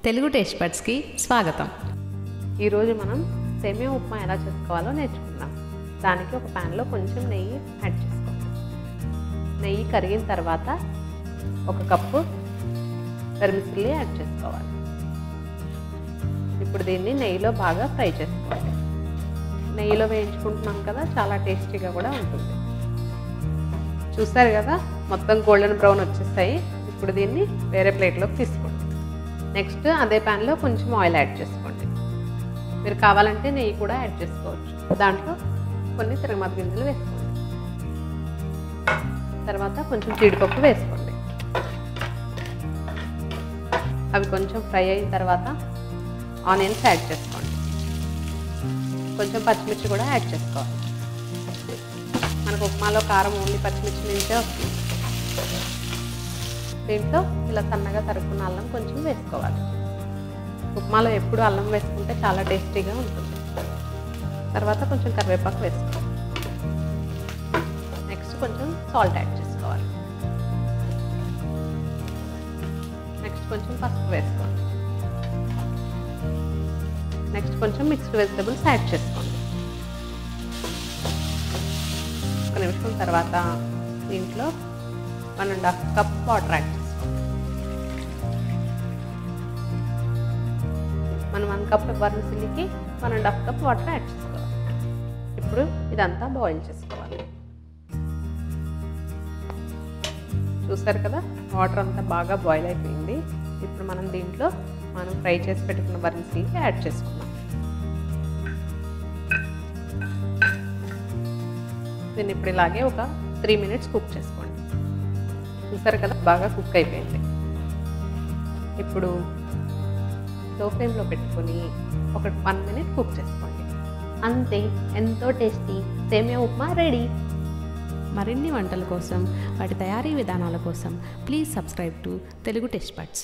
Telugu taste బడ్స్కి స్వాగతం. ఈరోజు మనం సేమియా ఉప్మా ఎలా చేసుకోవాలో నేర్చుకుందాం. దానికి ఒక ప్యాన్లో కొంచెం నెయ్యి యాడ్ చేసుకోవాలి. నెయ్యి కరిగిన తర్వాత 1 కప్పు వెర్మిసిల్లీ యాడ్ చేసుకోవాలి. ఇప్పుడు దీన్ని నెయ్యిలో బాగా ఫ్రై చేసుకోవాలి. నెయ్యిలో వేయించుకుంటున్నాం కదా, చాలా టేస్టీగా కూడా ఉంటుంది. చూస్తారు కదా, మొత్తం గోల్డెన్ బ్రౌన్ వచ్చేస్తాయి. ఇప్పుడు దీన్ని వేరే ప్లేట్లోకి తీసుకోండి. నెక్స్ట్ అదే ప్యాన్లో కొంచెం ఆయిల్ యాడ్ చేసుకోండి. మీరు కావాలంటే నెయ్యి కూడా యాడ్ చేసుకోవచ్చు. దాంట్లో కొన్ని తిరగమాత గింజలు వేసుకోండి. తర్వాత కొంచెం జీడిపప్పు వేసుకోండి. అవి కొంచెం ఫ్రై అయిన తర్వాత ఆనియన్స్ యాడ్ చేసుకోండి. కొంచెం పచ్చిమిర్చి కూడా యాడ్ చేసుకోవాలి. మనకు ఉప్మాలో కారం ఓన్లీ పచ్చిమిర్చి నుంచే వస్తుంది. దీంట్లో ఇలా సన్నగా తరుక్కున్న అల్లం కొంచెం వేసుకోవాలి. ఉప్మాలో ఎప్పుడు అల్లం వేసుకుంటే చాలా టేస్టీగా ఉంటుంది. తర్వాత కొంచెం కరివేపాకు వేసుకోవాలి. నెక్స్ట్ కొంచెం సాల్ట్ యాడ్ చేసుకోవాలి. నెక్స్ట్ కొంచెం పసుపు వేసుకోండి. నెక్స్ట్ కొంచెం మిక్స్డ్ వెజిటబుల్స్ యాడ్ చేసుకోండి. 1 నిమిషం తర్వాత దీంట్లో 1.5 కప్ వాటర్ యాడ్ చేసుకోండి. మనం 1 కప్ వెర్మిసిల్లీకి 1.5 కప్ వాటర్ యాడ్ చేసుకోవాలి. ఇప్పుడు ఇదంతా బాయిల్ చేసుకోవాలి. చూసారు కదా, వాటర్ అంతా బాగా బాయిల్ అయిపోయింది. ఇప్పుడు మనం దీంట్లో ఫ్రై చేసి పెట్టుకున్న వెర్మిసిల్లీ యాడ్ చేసుకుందాం. దీన్ని ఇప్పుడు ఇలాగే ఒక 3 మినిట్స్ కుక్ చేసుకోండి. చూసారు కదా, బాగా కుక్ అయిపోయింది. ఇప్పుడు లో ఫ్లేమ్లో పెట్టుకొని ఒక 1 మినిట్ కుక్ చేసుకోండి. అంతే, ఎంతో టేస్టీ సేమియా ఉప్మా రెడీ. మరిన్ని వంటల కోసం, వాటి తయారీ విధానాల కోసం please subscribe to Telugu taste buds.